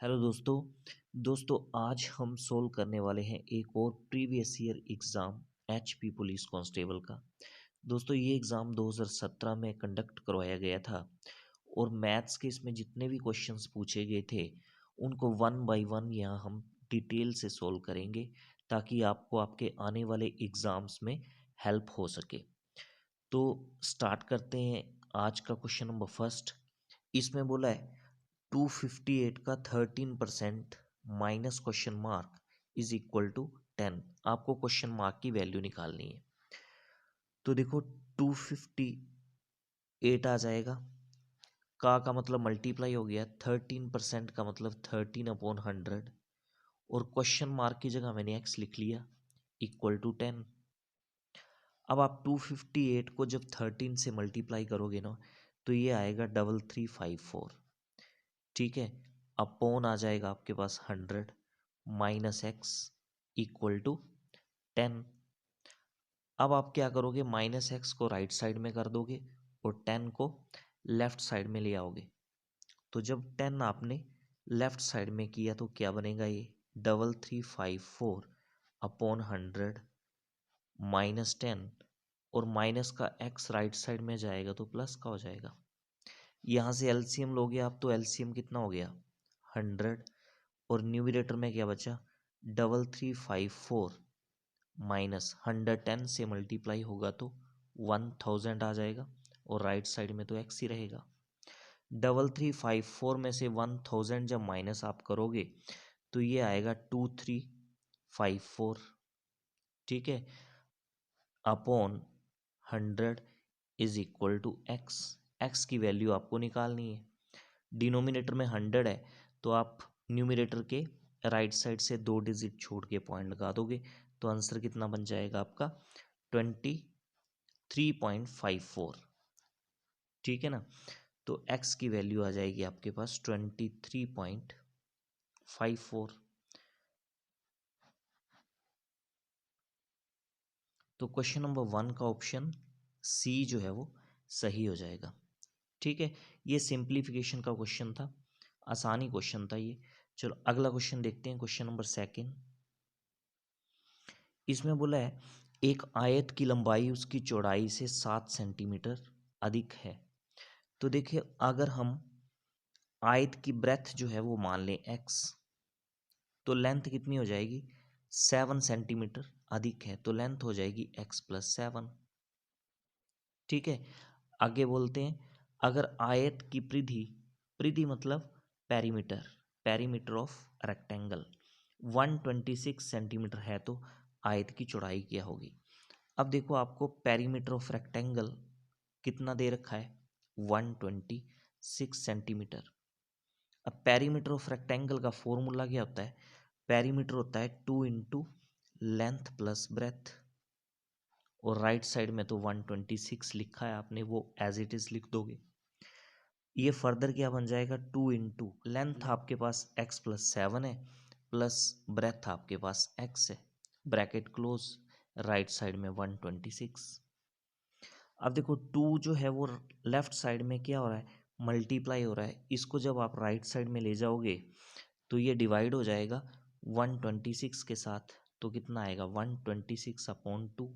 Hello दोस्तों आज हम सोल्व करने वाले हैं एक और previous year exam HP police constable का। दोस्तों ये एग्ज़ाम 2017 में कंडक्ट करवाया गया था और मैथ्स के इसमें जितने भी क्वेश्चंस पूछे गए थे उनको वन बाय वन यहाँ हम डिटेल से सोल्व करेंगे ताकि आपको आपके आने वाले एग्ज़ाम्स में हेल्प हो सके। तो स्टार्ट करते हैं आज का क्वेश्चन नंबर फर्स्ट। इसमें बोला है 258 का 13% minus question mark is equal to 10। आपको क्वेश्चन मार्क की वैल्यू निकालनी है। तो देखो 258 आ जाएगा, का मतलब मल्टीप्लाई हो गया, 13% का मतलब 13/100 और क्वेश्चन मार्क की जगह मैंने एक्स लिख लिया इक्वल टू 10। अब आप 258 को जब 13 से मल्टीप्लाई करोगे ना तो ये आएगा 3354। ठीक है, अपॉन आ जाएगा आपके पास 100 माइनस एक्स इक्वल टू 10। अब आप क्या करोगे, माइनस एक्स को राइट साइड में कर दोगे और 10 को लेफ्ट साइड में ले आओगे। तो जब 10 आपने लेफ्ट साइड में किया तो क्या बनेगा, ये 3354 अपॉन 100 माइनस 10 और माइनस का एक्स राइट साइड में जाएगा तो प्लस का हो जाएगा। यहाँ से एलसीएम लोगे आप तो एलसीएम कितना हो गया 100 और न्यूमरेटर में क्या बचा 3354 माइनस 110 से मल्टीप्लाई होगा तो 1000 आ जाएगा और राइट साइड में तो एक्स ही रहेगा। 3354 में से 1000 जब माइनस आप करोगे तो ये आएगा 2354। ठीक है, upon 100 is equal to x. X की वैल्यू आपको निकालनी है। डिनोमिनेटर में 100 है तो आप न्यूमरेटर के राइट साइड से 2 डिजिट छोड़ के पॉइंट लगा दोगे तो आंसर कितना बन जाएगा आपका 23.54। ठीक है ना, तो x की वैल्यू आ जाएगी आपके पास 23.54। तो क्वेश्चन नंबर 1 का ऑप्शन सी जो है वो सही हो जाएगा। ठीक है, ये सिंप्लीफिकेशन का क्वेश्चन था, आसानी क्वेश्चन था ये। चलो अगला क्वेश्चन देखते हैं, क्वेश्चन नंबर 2। इसमें बोला है एक आयत की लंबाई उसकी चौड़ाई से 7 सेंटीमीटर अधिक है। तो देखिए अगर हम आयत की ब्रेथ जो है वो मान लें x तो लेंथ कितनी हो जाएगी 7 सेंटीमीटर अधिक है तो लेंथ हो जाएगी x प्लस 7। ठीक है, आगे बोलते हैं अगर आयत की परिधि, परिधि मतलब perimeter, perimeter of rectangle 126 centimetre है तो आयत की चौड़ाई क्या होगी। अब देखो आपको पेरीमीटर ऑफ रेक्टेंगल कितना दे रखा है 126 सेंटीमीटर। अब पेरीमीटर ऑफ रेक्टेंगल का फॉर्मूला क्या होता है, पेरीमीटर होता है 2 इंटू लेंथ प्लस ब्रेथ और राइट साइड में तो 126 लिखा है आपने, वो एज इट इज लिख दोगे। ये फर्दर क्या बन जाएगा 2 इंटू लेंथ आपके पास x प्लस 7 है प्लस ब्रेथ आपके पास x है, ब्रैकेट क्लोज, राइट साइड में 126। अब देखो 2 जो है वो लेफ्ट साइड में क्या हो रहा है मल्टीप्लाई हो रहा है, इसको जब आप राइट साइड में ले जाओगे तो ये डिवाइड हो जाएगा 126 के साथ तो कितना आएगा 126 अपॉन 2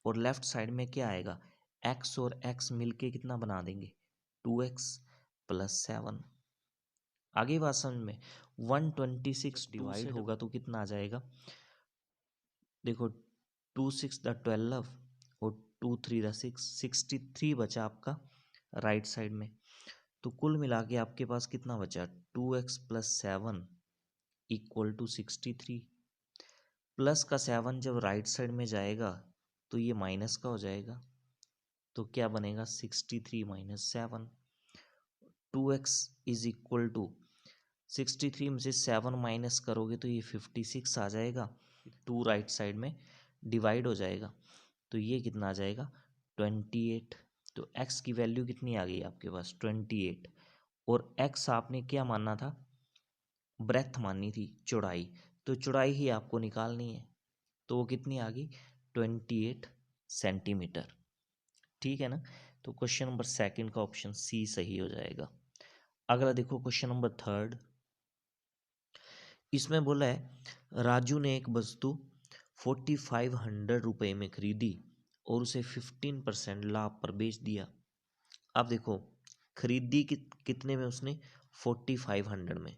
और लेफ्ट साइड में क्या आएगा x और x मिलके कितना बना देंगे 2x प्लस 7। आगे बात समझ में, 126 डिवाइड होगा तो कितना आ जाएगा, देखो 2 6 द 12 और 2 3 द 6, 63 बचा आपका राइट साइड में। तो कुल मिला के आपके पास कितना बचा 2x plus 7 equal to 63। Plus का 7 जब राइट साइड में जाएगा तो ये माइनस का हो जाएगा तो क्या बनेगा 63 minus 7। 2x is equal to 63 में से 7 माइनस करोगे तो ये 56 आ जाएगा, 2 राइट साइड में डिवाइड हो जाएगा तो ये कितना आ जाएगा 28। तो x की वैल्यू कितनी आ गई आपके पास 28 और x आपने क्या मानना था ब्रेथ माननी थी चौड़ाई, तो चौड़ाई ही आपको निकालनी है तो वो कितनी आ गई 28 सेंटीमीटर। ठीक है ना, तो क्वेश्चन नंबर 2 का ऑप्शन सी सही हो जाएगा। अगला देखो क्वेश्चन नंबर 3। इसमें बोला है राजू ने एक वस्तु 4500 रुपये में खरीदी और उसे 15% लाभ पर बेच दिया। अब देखो खरीदी कितने में उसने 4500 में,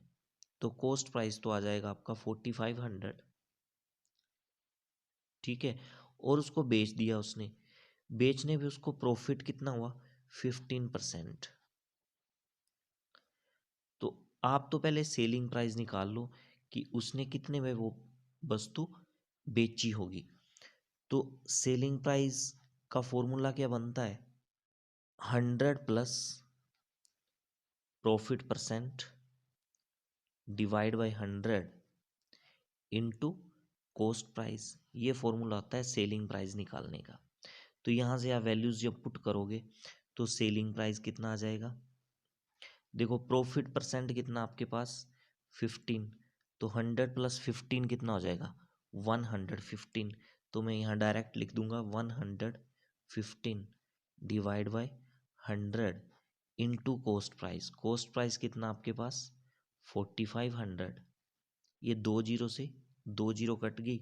तो कॉस्ट प्राइस तो आ जाएगा आपका 4500, ठीक है। और उसको बेच दिया उसने, बेचने पे उसको प्रॉफिट कितना हुआ 15%। तो आप तो पहले सेलिंग प्राइस निकाल लो कि उसने कितने में वो वस्तु बेची होगी। तो सेलिंग प्राइस का फॉर्मूला क्या बनता है, 100 plus profit percent divide by 100 into cost price. ये फॉर्मूला होता है सेलिंग प्राइस निकालने का। तो यहाँ से आप वैल्यूज जब पुट करोगे तो सेलिंग प्राइस कितना आ जाएगा, देखो प्रॉफिट परसेंट कितना आपके पास 15, तो 100 प्लस 15 कितना हो जाएगा 115। तो मैं यहाँ डायरेक्ट लिख दूंगा 115 divide by 100 into cost price. Cost price कितना आपके पास 4500, ये 2 जीरो से 2 जीरो कट गई,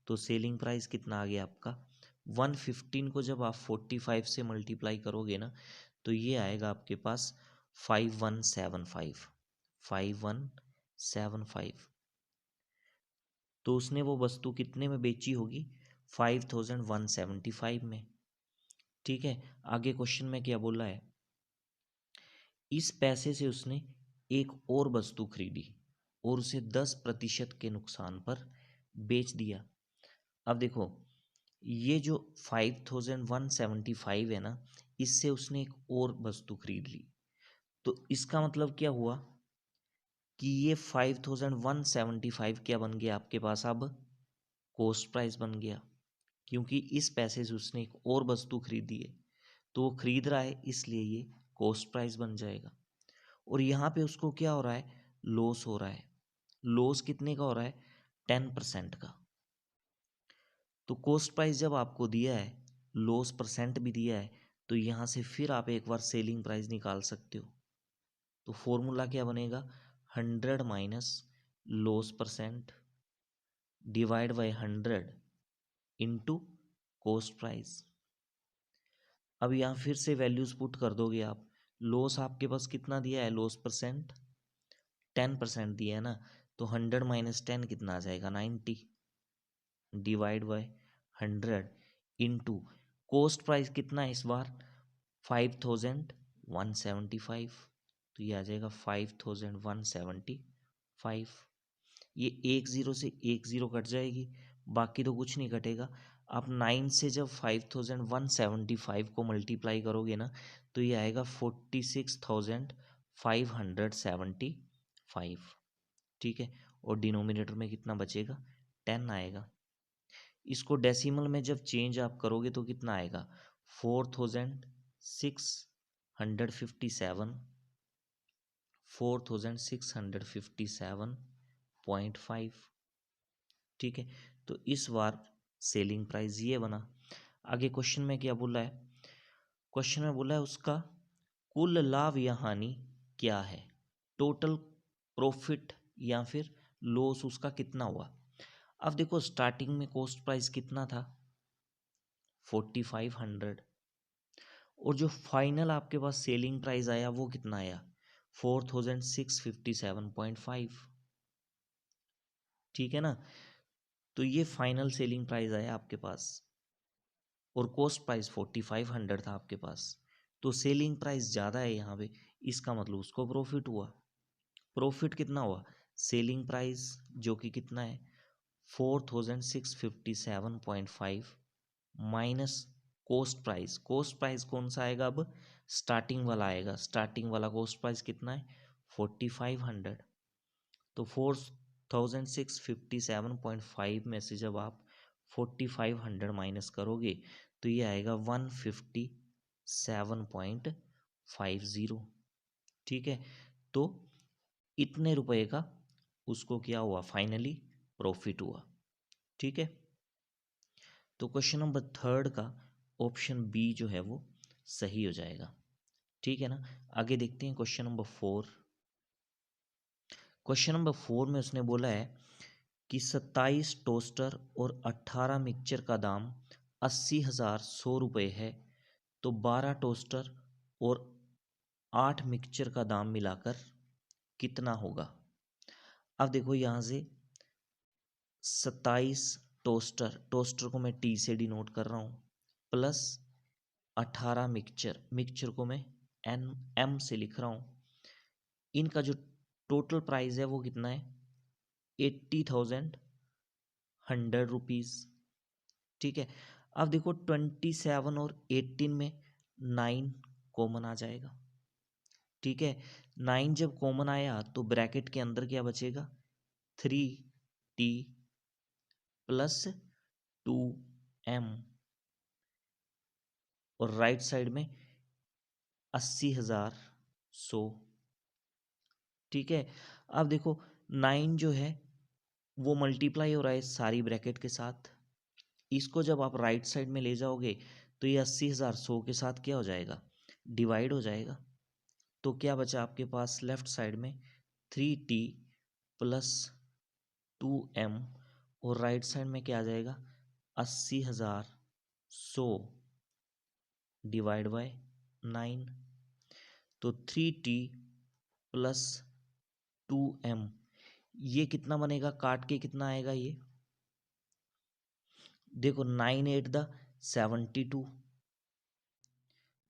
तो सेलिंग प्राइस कितना आ गया आपका 115 को जब आप 45 से मल्टीप्लाई करोगे ना तो ये आएगा आपके पास 5175, 5175। तो उसने वो वस्तु कितने में बेची होगी 5175 में, ठीक है। आगे क्वेश्चन में क्या बोला है, इस पैसे से उसने एक और वस्तु खरीदी और उसे 10% के नुकसान पर बेच दिया। अब देखो ये जो 5175 है ना, इससे उसने एक और वस्तु खरीद ली, तो इसका मतलब क्या हुआ कि ये 5175 क्या बन गया आपके पास अब कॉस्ट प्राइस बन गया, क्योंकि इस पैसे से उसने एक और वस्तु खरीदी है, तो वो खरीद रहा है इसलिए ये कॉस्ट प्राइस बन जाएगा। और यहाँ पे उसको क्या हो रहा है, लॉस हो रहा है। लॉस कितने का हो रहा है 10% का। तो कॉस्ट प्राइस जब आपको दिया है, लॉस परसेंट भी दिया है, तो यहाँ से फिर आप एक बार सेलिंग प्राइस निकाल सकते हो। तो फॉर्मूला क्या बनेगा 100 minus loss percent divide by 100 into cost price. अब यहाँ फिर से वैल्यूज पुट कर दोगे आप, लॉस आपके पास कितना दिया है, लॉस परसेंट 10% दिया है ना, तो 100 माइनस 10 कितना आ जाएगा 90 divide by 100 into cost price कितना है इस बार 5175, तो ये आ जाएगा 5175। ये एक ज़ीरो से एक ज़ीरो कट जाएगी, बाकी तो कुछ नहीं कटेगा। आप 9 से जब 5175 को मल्टीप्लाई करोगे ना तो ये आएगा 46,575, ठीक है। और डिनोमिनेटर में कितना बचेगा 10 आएगा। इसको डेसिमल में जब चेंज आप करोगे तो कितना आएगा 4657, 4657.5, ठीक है। तो इस बार सेलिंग प्राइस ये बना। आगे क्वेश्चन में क्या बोला है, क्वेश्चन में बोला है उसका कुल लाभ या हानि क्या है, टोटल प्रॉफिट या फिर लॉस उसका कितना हुआ। अब देखो स्टार्टिंग में कॉस्ट प्राइस कितना था 4500, और जो फाइनल आपके पास सेलिंग प्राइस आया वो कितना आया 4657.5, ठीक है ना। तो ये फाइनल सेलिंग प्राइस आया आपके पास और कॉस्ट प्राइस 4500 था आपके पास, तो सेलिंग प्राइस ज़्यादा है यहाँ पे, इसका मतलब उसको प्रॉफिट हुआ। प्रॉफिट कितना हुआ, सेलिंग प्राइस जो कि कितना है 4657.5 minus cost price. Cost price कौन सा आएगा अब, स्टार्टिंग वाला आएगा। स्टार्टिंग वाला कॉस्ट प्राइस कितना है 4500, तो 4657.5 में से जब आप 4500 माइनस करोगे तो ये आएगा 157.50, ठीक है। तो इतने रुपए का उसको क्या हुआ फाइनली प्रॉफिट हुआ, ठीक है। तो क्वेश्चन नंबर थर्ड का ऑप्शन बी जो है वो सही हो जाएगा, ठीक है ना। आगे देखते हैं क्वेश्चन नंबर 4। क्वेश्चन नंबर 4 में उसने बोला है कि 27 टोस्टर और 18 मिक्सचर का दाम 80,100 रुपये है, तो 12 टोस्टर और 8 मिक्सचर का दाम मिलाकर कितना होगा। अब देखो यहाँ से 27 टोस्टर, टोस्टर को मैं टी से डिनोट कर रहा हूँ, प्लस 18 मिक्सचर, मिक्सचर को मैं एम से लिख रहा हूँ। इनका जो टोटल प्राइस है वो कितना है, 80,100 रुपीज़। ठीक है। अब देखो 27 और 18 में 9 कॉमन आ जाएगा। ठीक है, 9 जब कॉमन आया तो ब्रैकेट के अंदर क्या बचेगा, 3t प्लस 2m, और राइट साइड में 80,100। ठीक है। अब देखो 9 जो है वो मल्टीप्लाई हो रहा है सारी ब्रैकेट के साथ, इसको जब आप राइट साइड में ले जाओगे तो ये 80,100 के साथ क्या हो जाएगा, डिवाइड हो जाएगा। तो क्या बचा आपके पास लेफ्ट साइड में, 3t प्लस 2m, और राइट साइड में क्या आ जाएगा, 80,100 डिवाइड बाय 9। तो 3t प्लस 2m, ये कितना बनेगा, काट के कितना आएगा ये, देखो 9 8 द 72,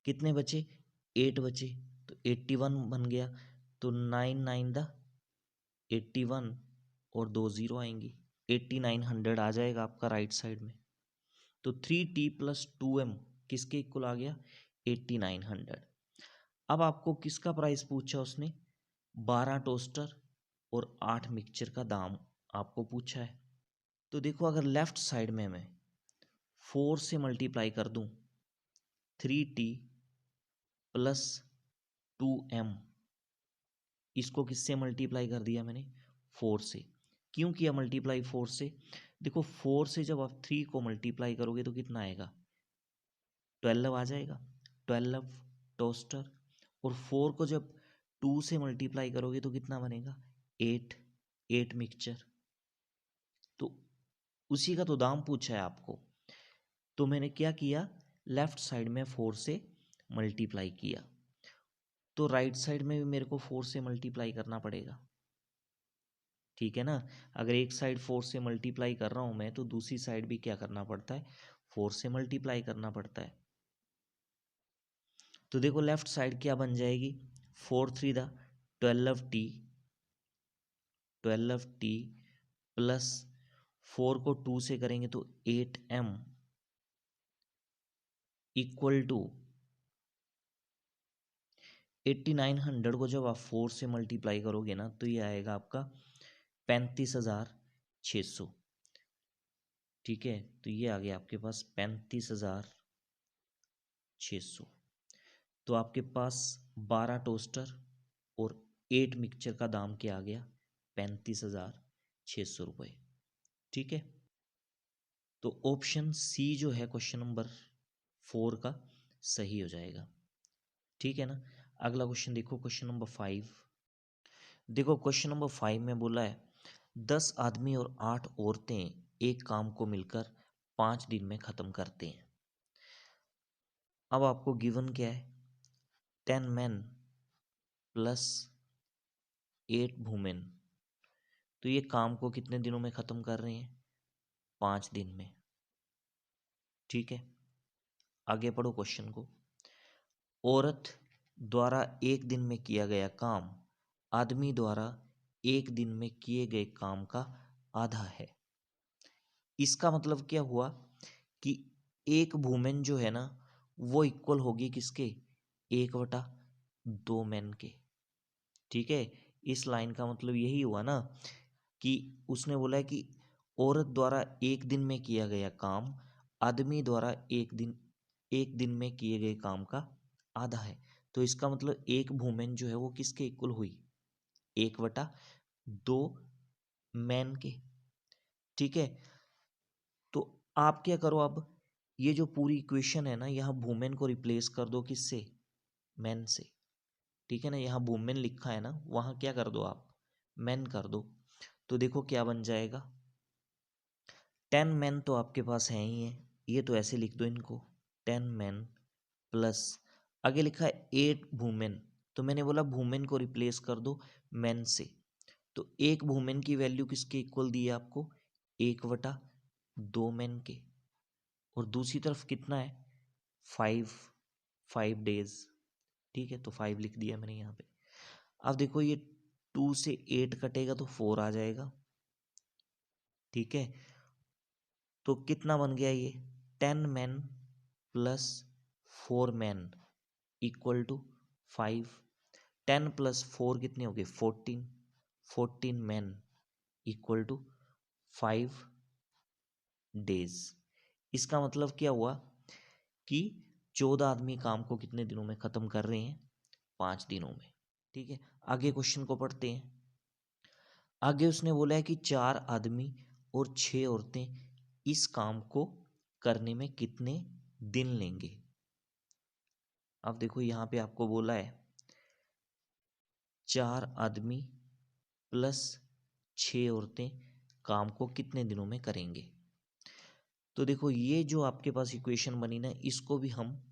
कितने बचे, 8 बचे, तो 81 बन गया। तो 9 9 द 81 और 2 0 आएंगी, 8900 आ जाएगा आपका राइट साइड में। तो 3t प्लस 2m किसके इक्वल आ गया, 8900। अब आपको किसका प्राइस पूछा उसने, 12 टोस्टर और 8 मिक्सचर का दाम आपको पूछा है। तो देखो अगर लेफ्ट साइड में मैं 4 से मल्टीप्लाई कर दूं, 3t प्लस 2m, इसको किससे मल्टीप्लाई कर दिया मैंने, 4 से। क्यों किया मल्टीप्लाई 4 से, देखो 4 से जब आप 3 को मल्टीप्लाई करोगे तो कितना आएगा, 12 आ जाएगा, 12 टोस्टर। और 4 को जब 2 से मल्टीप्लाई करोगे तो कितना बनेगा, 8 मिक्सचर। तो उसी का तो दाम पूछा है आपको, तो मैंने क्या किया, लेफ्ट साइड में 4 से मल्टीप्लाई किया, तो राइट साइड में भी मेरे को 4 से मल्टीप्लाई करना पड़ेगा। ठीक है ना, अगर एक साइड 4 से मल्टीप्लाई कर रहा हूं मैं तो दूसरी साइड भी क्या करना पड़ता है, 4 से मल्टीप्लाई करना पड़ता है। तो देखो लेफ्ट साइड क्या बन जाएगी, 4 3 द 12t, 12t प्लस 4 को 2 से करेंगे तो 8m इक्वल टू 8900 को जब आप 4 से मल्टीप्लाई करोगे ना तो ये आएगा आपका 35,600। ठीक है, तो ये आ गया आपके पास 35,600। तो आपके पास 12 टोस्टर और 8 मिक्सचर का दाम क्या आ गया, 35,600 रुपये। ठीक है, तो ऑप्शन सी जो है क्वेश्चन नंबर 4 का सही हो जाएगा। ठीक है ना। अगला क्वेश्चन देखो, क्वेश्चन नंबर 5। देखो क्वेश्चन नंबर 5 में बोला है 10 आदमी और 8 औरतें एक काम को मिलकर 5 दिन में खत्म करते हैं। अब आपको गिवन क्या है, 10 men प्लस 8 वुमेन, तो ये काम को कितने दिनों में खत्म कर रहे हैं, 5 दिन में। ठीक है, आगे पढ़ो क्वेश्चन को। औरत द्वारा एक दिन में किया गया काम आदमी द्वारा एक दिन में किए गए काम का आधा है। इसका मतलब क्या हुआ कि एक वुमेन जो है ना वो इक्वल होगी किसके, 1/2 मैन के। ठीक है, इस लाइन का मतलब यही हुआ ना कि उसने बोला है कि औरत द्वारा एक दिन में किया गया काम आदमी द्वारा एक दिन में किए गए काम का आधा है। तो इसका मतलब एक वुमेन जो है वो किसके इक्वल हुई, 1/2 मैन के। ठीक है, तो आप क्या करो, अब ये जो पूरी इक्वेशन है ना यहाँ वुमेन को रिप्लेस कर दो किससे, मैन से। ठीक है ना, यहाँ वुमेन लिखा है ना, वहाँ क्या कर दो आप, मैन कर दो तो देखो क्या बन जाएगा। 10 मैन तो आपके पास है ही है, ये तो ऐसे लिख दो इनको, 10 मैन प्लस आगे लिखा है 8 वुमेन, तो मैंने बोला वुमेन को रिप्लेस कर दो मैन से। तो एक वुमेन की वैल्यू किसके इक्वल दी है आपको, 1/2 मैन के, और दूसरी तरफ कितना है 5 डेज। ठीक है, तो 5 लिख दिया मैंने यहाँ पे। अब देखो ये 2 से 8 कटेगा तो 4 आ जाएगा। ठीक है, तो कितना बन गया ये 10 men plus 4 men equal to 5। 10 प्लस 4 कितने हो गए 14। 14 मैन इक्वल टू 5 डेज। इसका मतलब क्या हुआ कि 14 आदमी काम को कितने दिनों में खत्म कर रहे हैं, 5 दिनों में। ठीक है, आगे क्वेश्चन को पढ़ते हैं। आगे उसने बोला है कि 4 आदमी और 6 औरतें इस काम को करने में कितने दिन लेंगे। अब देखो यहाँ पे आपको बोला है 4 आदमी प्लस 6 औरतें काम को कितने दिनों में करेंगे। तो देखो ये जो आपके पास इक्वेशन बनी ना, इसको भी हम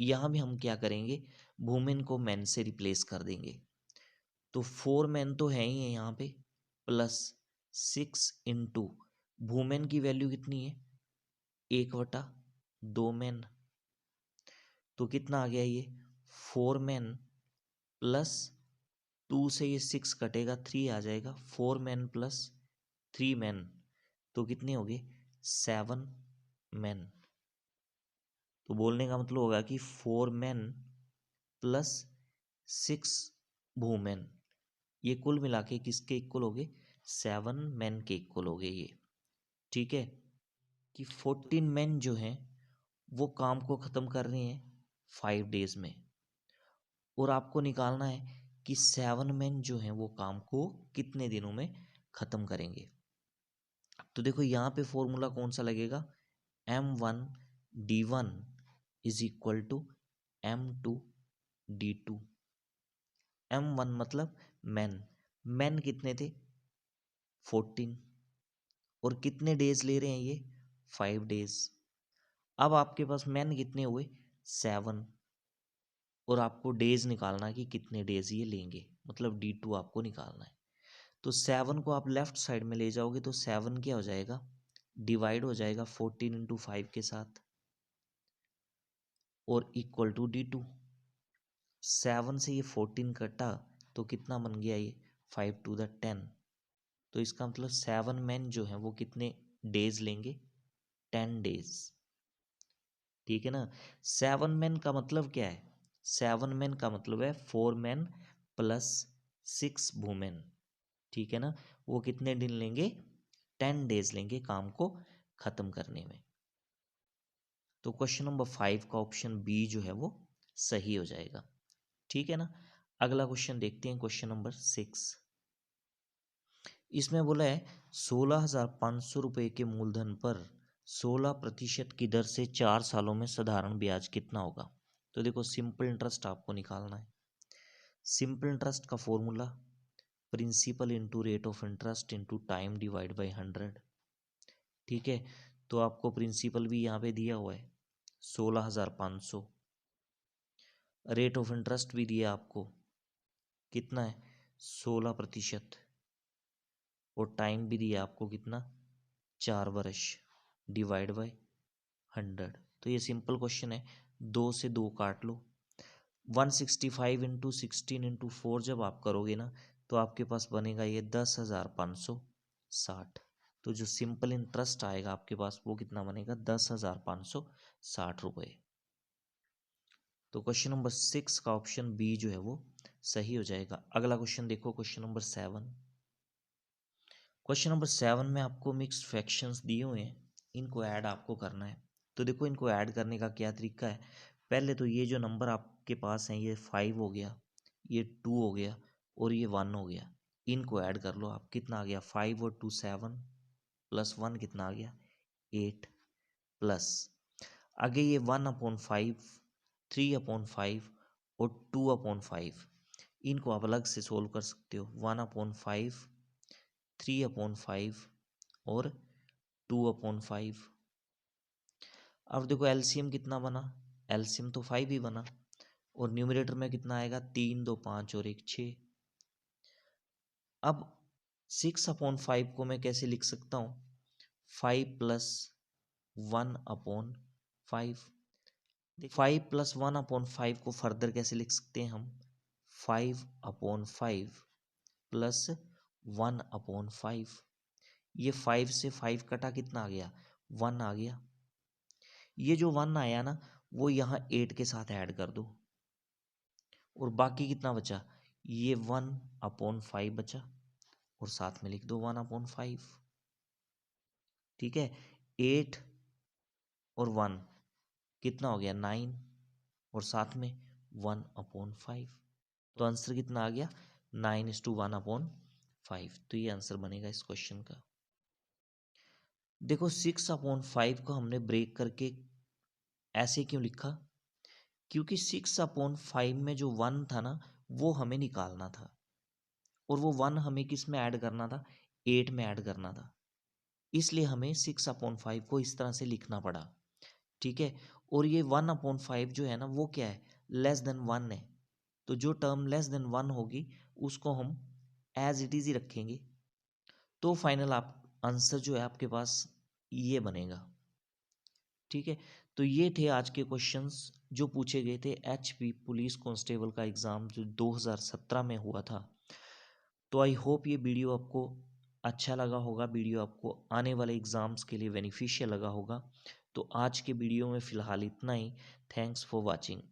यहाँ भी हम क्या करेंगे, वुमेन को मैन से रिप्लेस कर देंगे। तो 4 मैन तो है ही है यहाँ पे, प्लस 6 इंटू वुमेन की वैल्यू कितनी है 1/2 मैन, तो कितना आ गया ये 4 मैन प्लस 2 से ये 6 कटेगा 3 आ जाएगा, 4 मैन प्लस 3 मैन तो कितने हो गए 7 मैन। तो बोलने का मतलब होगा कि 4 मैन प्लस 6 वुमेन, ये कुल मिला के किसके इक्वल हो गए 7 मैन के इक्वल हो गए ये। ठीक है, कि 14 मैन जो हैं वो काम को ख़त्म कर रहे हैं 5 डेज में, और आपको निकालना है कि 7 मैन जो हैं वो काम को कितने दिनों में ख़त्म करेंगे। तो देखो यहाँ पे फॉर्मूला कौन सा लगेगा, M1D1 is equal to M2D2। M1 मतलब मैन, मैन कितने थे 14, और कितने डेज ले रहे हैं ये 5 डेज। अब आपके पास मैन कितने हुए 7, और आपको डेज निकालना कि कितने डेज ये लेंगे, मतलब D2 आपको निकालना है। तो 7 को आप लेफ्ट साइड में ले जाओगे तो 7 क्या हो जाएगा, डिवाइड हो जाएगा 14 इंटू 5 के साथ, और इक्वल टू D2। 7 से ये 14 कटा तो कितना बन गया ये 5 टू द 10। तो इसका मतलब 7 मैन जो है वो कितने डेज लेंगे 10 डेज। ठीक है ना, 7 मैन का मतलब क्या है, 7 मैन का मतलब है 4 मैन प्लस 6 वुमेन। ठीक है ना, वो कितने दिन लेंगे 10 डेज लेंगे काम को खत्म करने में। तो क्वेश्चन नंबर 5 का ऑप्शन बी जो है वो सही हो जाएगा। ठीक है ना, अगला क्वेश्चन देखते हैं, क्वेश्चन नंबर 6। इसमें बोला है 16,500 रुपये के मूलधन पर 16% की दर से 4 सालों में साधारण ब्याज कितना होगा। तो देखो सिंपल इंटरेस्ट आपको निकालना है। सिंपल इंटरेस्ट का formula principal into rate of interest into time divide by 100। ठीक है, तो आपको प्रिंसिपल भी यहाँ पे दिया हुआ है 16,500, रेट ऑफ इंटरेस्ट भी दिया आपको कितना है 16%, और टाइम भी दिया आपको कितना 4 वर्ष, डिवाइड बाय 100। तो ये सिंपल क्वेश्चन है, 2 से 2 काट लो। 165 इंटू 16 इंटू 4 जब आप करोगे ना तो आपके पास बनेगा ये 10,560। तो जो सिंपल इंटरेस्ट आएगा आपके पास वो कितना बनेगा 10,560 रुपये। तो क्वेश्चन नंबर 6 का ऑप्शन बी जो है वो सही हो जाएगा। अगला क्वेश्चन देखो, क्वेश्चन नंबर 7। क्वेश्चन नंबर 7 में आपको मिक्स्ड फ्रैक्शंस दिए हुए हैं, इनको ऐड आपको करना है। तो देखो इनको ऐड करने का क्या तरीका है, पहले तो ये जो नंबर आपके पास हैं ये 5 हो गया, ये 2 हो गया, और ये 1 हो गया, इनको ऐड कर लो आप। कितना आ गया 5 और 2 7, प्लस 1 कितना आ गया 8, प्लस आगे ये 1/5, 3/5 और 2/5, इनको आप अलग से सोल्व कर सकते हो। 1/5, 3/5 और 2/5। अब देखो एलसीएम कितना बना, एलसीएम तो 5 ही बना, और न्यूमरेटर में कितना आएगा, 3, 2, 5 और 1, 6। अब 6/5 को मैं कैसे लिख सकता हूँ, 5 + 1/5। 5 + 1/5 को फर्दर कैसे लिख सकते हैं हम, 5/5 + 1/5। ये 5 से 5 कटा, कितना आ गया, 1 आ गया। ये जो 1 आया ना, वो यहाँ 8 के साथ ऐड कर दो, और बाकी कितना बचा, ये 1/5 बचा, और साथ में लिख दो 1/5। ठीक है, 8 और 1 कितना हो गया, 9, और साथ में 1/5। तो आंसर कितना आ गया, 9:1/5। तो ये आंसर बनेगा इस क्वेश्चन का। देखो 6/5 को हमने ब्रेक करके ऐसे क्यों लिखा, क्योंकि 6/5 में जो 1 था ना, वो हमें निकालना था, और वो 1 हमें किस में ऐड करना था, 8 में ऐड करना था। इसलिए हमें 6/5 को इस तरह से लिखना पड़ा। ठीक है, और ये 1/5 जो है ना, वो क्या है, लेस देन 1 है। तो जो टर्म लेस देन 1 होगी उसको हम एज इट इज ही रखेंगे। तो फाइनल आप आंसर जो है आपके पास ये बनेगा। ठीक है, तो ये थे आज के क्वेश्चंस जो पूछे गए थे एचपी पुलिस कांस्टेबल का एग्ज़ाम जो 2017 में हुआ था। तो आई होप ये वीडियो आपको अच्छा लगा होगा, वीडियो आपको आने वाले एग्ज़ाम्स के लिए बेनिफिशियल लगा होगा। तो आज के वीडियो में फ़िलहाल इतना ही। Thanks for watching.